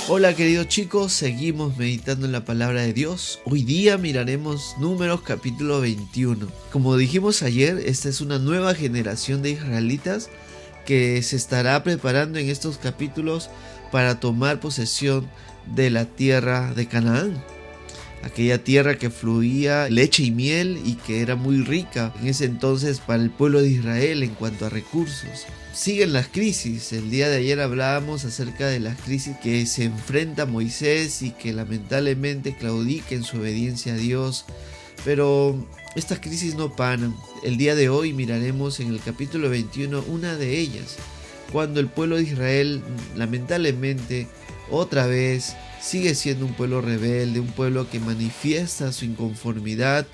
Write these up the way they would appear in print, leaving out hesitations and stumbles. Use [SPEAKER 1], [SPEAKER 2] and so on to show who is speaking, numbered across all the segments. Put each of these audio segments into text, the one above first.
[SPEAKER 1] Hola queridos chicos, seguimos meditando en la palabra de Dios. Hoy día miraremos Números capítulo 21. Como dijimos ayer, esta es una nueva generación de israelitas que se estará preparando en estos capítulos para tomar posesión de la tierra de Canaán. Aquella tierra que fluía leche y miel y que era muy rica en ese entonces para el pueblo de Israel en cuanto a recursos. Siguen las crisis. El día de ayer hablábamos acerca de las crisis que se enfrenta Moisés y que lamentablemente claudica en su obediencia a Dios. Pero estas crisis no paran. El día de hoy miraremos en el capítulo 21 una de ellas, cuando el pueblo de Israel lamentablemente otra vez sigue siendo un pueblo rebelde, un pueblo que manifiesta su inconformidad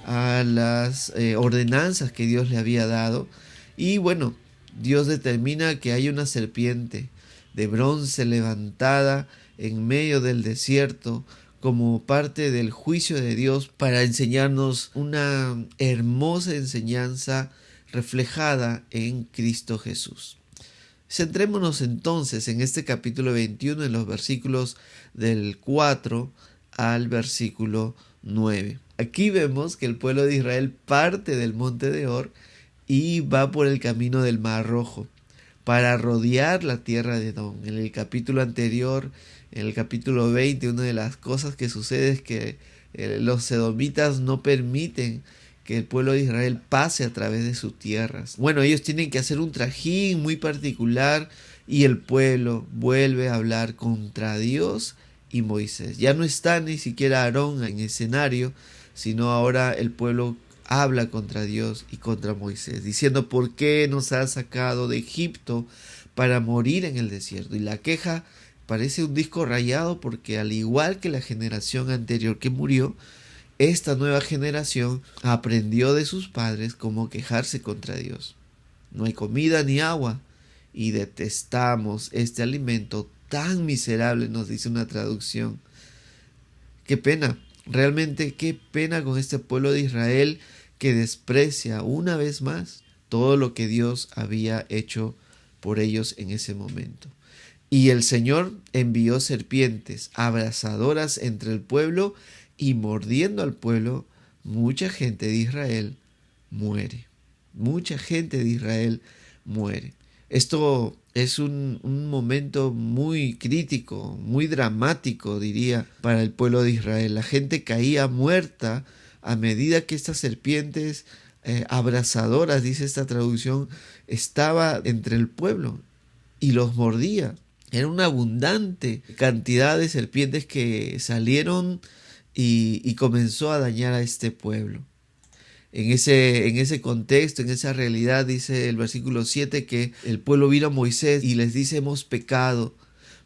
[SPEAKER 1] a las ordenanzas que Dios le había dado. Y bueno, Dios determina que hay una serpiente de bronce levantada en medio del desierto como parte del juicio de Dios para enseñarnos una hermosa enseñanza reflejada en Cristo Jesús. Centrémonos entonces en este capítulo 21 en los versículos del 4 al versículo 9. Aquí vemos que el pueblo de Israel parte del monte de Or y va por el camino del Mar Rojo para rodear la tierra de Edom. En el capítulo anterior, en el capítulo 20, una de las cosas que sucede es que los edomitas no permiten que el pueblo de Israel pase a través de sus tierras. Bueno, ellos tienen que hacer un trajín muy particular y el pueblo vuelve a hablar contra Dios y Moisés. Ya no está ni siquiera Aarón en escenario, sino ahora el pueblo habla contra Dios y contra Moisés, diciendo: ¿por qué nos has sacado de Egipto para morir en el desierto? Y la queja parece un disco rayado porque, al igual que la generación anterior que murió, esta nueva generación aprendió de sus padres cómo quejarse contra Dios. No hay comida ni agua y detestamos este alimento tan miserable, nos dice una traducción. Qué pena, realmente qué pena con este pueblo de Israel que desprecia una vez más todo lo que Dios había hecho por ellos en ese momento. Y el Señor envió serpientes abrasadoras entre el pueblo, y mordiendo al pueblo, mucha gente de Israel muere. Mucha gente de Israel muere. Esto es un momento muy crítico, muy dramático, diría, para el pueblo de Israel. La gente caía muerta a medida que estas serpientes abrasadoras, dice esta traducción, estaba entre el pueblo y los mordía. Era una abundante cantidad de serpientes que salieron y comenzó a dañar a este pueblo. En ese contexto, en esa realidad, dice el versículo 7 que el pueblo vino a Moisés y les dice: hemos pecado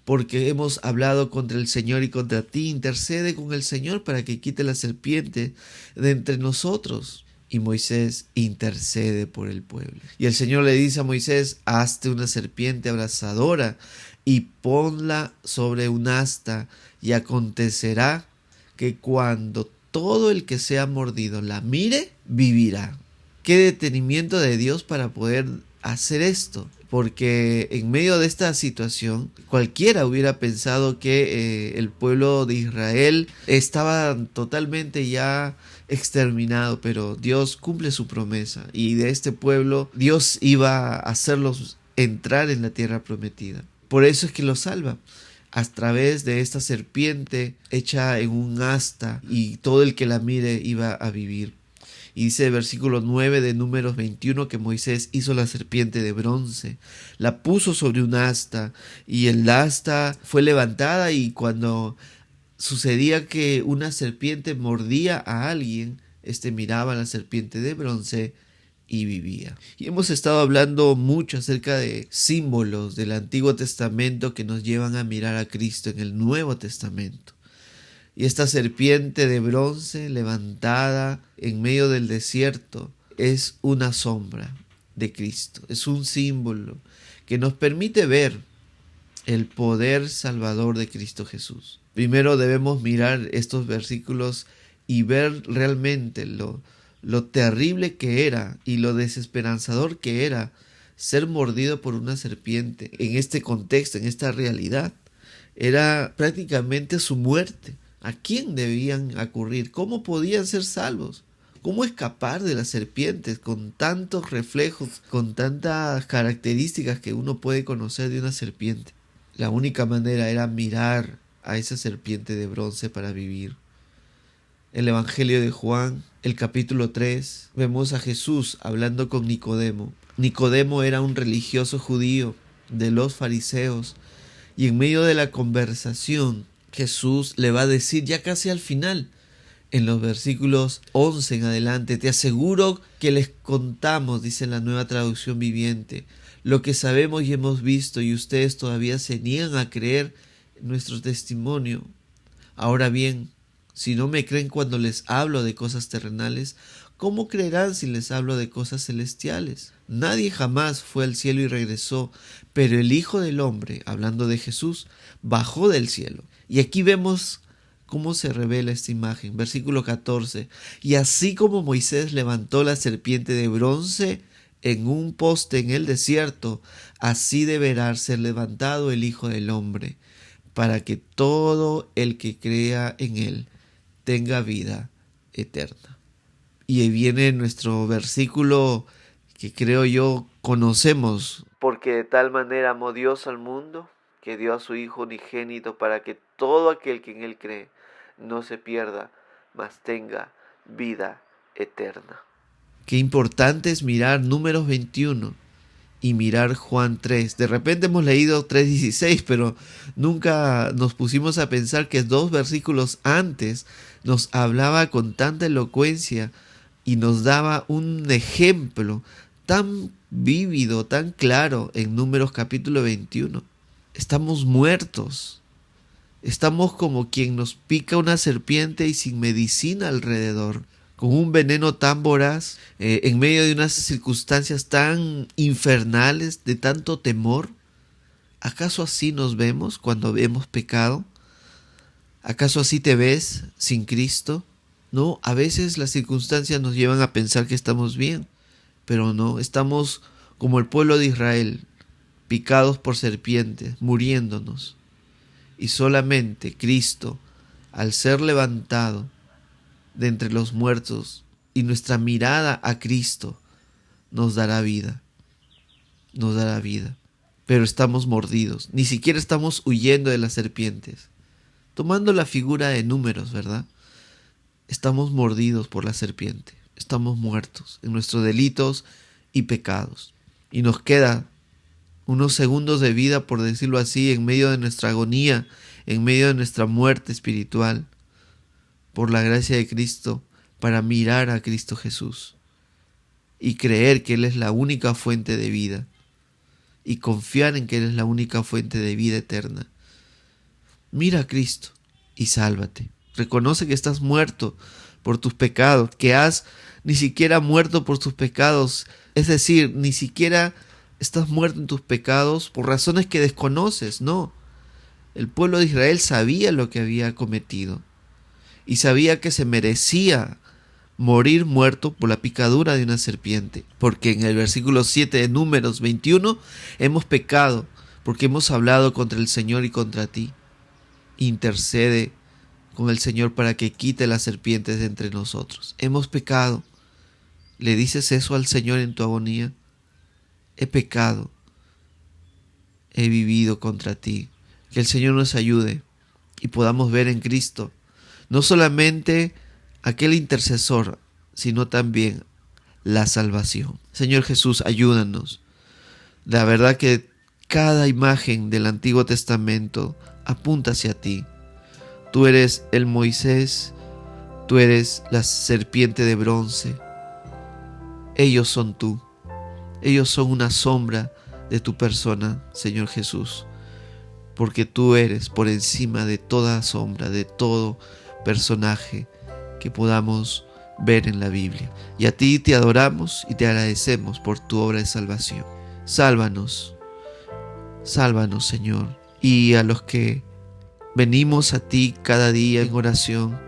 [SPEAKER 1] porque hemos hablado contra el Señor y contra ti. Intercede con el Señor para que quite la serpiente de entre nosotros. Y Moisés intercede por el pueblo. Y el Señor le dice a Moisés: hazte una serpiente abrasadora y ponla sobre un asta, y acontecerá que cuando todo el que sea mordido la mire, vivirá. Qué detenimiento de Dios para poder hacer esto, porque en medio de esta situación cualquiera hubiera pensado que el pueblo de Israel estaba totalmente ya exterminado, pero Dios cumple su promesa y de este pueblo Dios iba a hacerlos entrar en la tierra prometida. Por eso es que los salva a través de esta serpiente hecha en un asta, y todo el que la mire iba a vivir. Y dice el versículo 9 de Números 21 que Moisés hizo la serpiente de bronce, la puso sobre un asta, y el asta fue levantada, y cuando sucedía que una serpiente mordía a alguien, miraba a la serpiente de bronce y vivía. Y hemos estado hablando mucho acerca de símbolos del Antiguo Testamento que nos llevan a mirar a Cristo en el Nuevo Testamento. Y esta serpiente de bronce levantada en medio del desierto es una sombra de Cristo, es un símbolo que nos permite ver el poder salvador de Cristo Jesús. Primero debemos mirar estos versículos y ver realmente lo terrible que era y lo desesperanzador que era ser mordido por una serpiente en este contexto, en esta realidad. Era prácticamente su muerte. ¿A quién debían acudir? ¿Cómo podían ser salvos? ¿Cómo escapar de las serpientes con tantos reflejos, con tantas características que uno puede conocer de una serpiente? La única manera era mirar a esa serpiente de bronce para vivir. El Evangelio de Juan, el capítulo 3, vemos a Jesús hablando con Nicodemo. Nicodemo era un religioso judío de los fariseos, y en medio de la conversación Jesús le va a decir ya casi al final, en los versículos 11 en adelante: te aseguro que les contamos, dice la Nueva Traducción Viviente, lo que sabemos y hemos visto, y ustedes todavía se niegan a creer en nuestro testimonio. Ahora bien, si no me creen cuando les hablo de cosas terrenales, ¿cómo creerán si les hablo de cosas celestiales? Nadie jamás fue al cielo y regresó, pero el Hijo del Hombre, hablando de Jesús, bajó del cielo. Y aquí vemos cómo se revela esta imagen. Versículo 14. Y así como Moisés levantó la serpiente de bronce en un poste en el desierto, así deberá ser levantado el Hijo del Hombre, para que todo el que crea en él tenga vida eterna. Y ahí viene nuestro versículo que creo yo conocemos. Porque de tal manera amó Dios al mundo, que dio a su Hijo unigénito, para que todo aquel que en él cree no se pierda, mas tenga vida eterna. Qué importante es mirar Números 21 y mirar Juan 3. De repente hemos leído 3:16, pero nunca nos pusimos a pensar que 2 versículos antes nos hablaba con tanta elocuencia y nos daba un ejemplo tan vívido, tan claro en Números capítulo 21. Estamos muertos. Estamos como quien nos pica una serpiente y sin medicina alrededor, con un veneno tan voraz, en medio de unas circunstancias tan infernales, de tanto temor. ¿Acaso así nos vemos cuando hemos pecado? ¿Acaso así te ves sin Cristo? No, a veces las circunstancias nos llevan a pensar que estamos bien, pero no, estamos como el pueblo de Israel, picados por serpientes, muriéndonos. Y solamente Cristo, al ser levantado de entre los muertos y nuestra mirada a Cristo, nos dará vida, nos dará vida. Pero estamos mordidos, ni siquiera estamos huyendo de las serpientes. Tomando la figura de números, ¿verdad? Estamos mordidos por la serpiente, estamos muertos en nuestros delitos y pecados. Y nos queda unos segundos de vida, por decirlo así, en medio de nuestra agonía, en medio de nuestra muerte espiritual, por la gracia de Cristo, para mirar a Cristo Jesús y creer que Él es la única fuente de vida y confiar en que Él es la única fuente de vida eterna. Mira a Cristo y sálvate. Reconoce que estás muerto por tus pecados, que has ni siquiera muerto por tus pecados, es decir, ni siquiera estás muerto en tus pecados por razones que desconoces, no. El pueblo de Israel sabía lo que había cometido y sabía que se merecía morir muerto por la picadura de una serpiente, porque en el versículo 7 de Números 21 hemos pecado porque hemos hablado contra el Señor y contra ti. Intercede con el Señor para que quite las serpientes de entre nosotros. Hemos pecado. ¿Le dices eso al Señor en tu agonía? He pecado, he vivido contra ti. Que el Señor nos ayude y podamos ver en Cristo no solamente aquel intercesor, sino también la salvación. Señor Jesús, ayúdanos. La verdad que cada imagen del Antiguo Testamento apunta hacia ti. Tú eres el Moisés, tú eres la serpiente de bronce. Ellos son tú. Ellos son una sombra de tu persona, Señor Jesús, porque tú eres por encima de toda sombra, de todo personaje que podamos ver en la Biblia. Y a ti te adoramos y te agradecemos por tu obra de salvación. Sálvanos, sálvanos, Señor. Y a los que venimos a ti cada día en oración,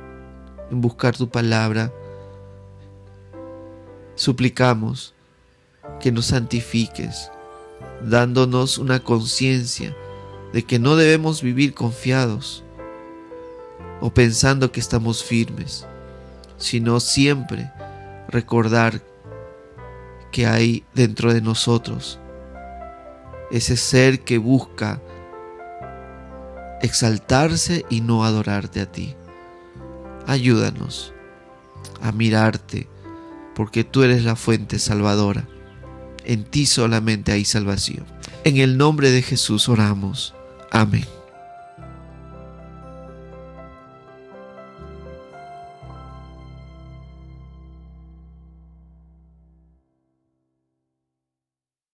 [SPEAKER 1] en buscar tu palabra, suplicamos que nos santifiques, dándonos una conciencia de que no debemos vivir confiados o pensando que estamos firmes, sino siempre recordar que hay dentro de nosotros ese ser que busca exaltarse y no adorarte a ti. Ayúdanos a mirarte, porque tú eres la fuente salvadora. En ti solamente hay salvación. En el nombre de Jesús oramos. Amén.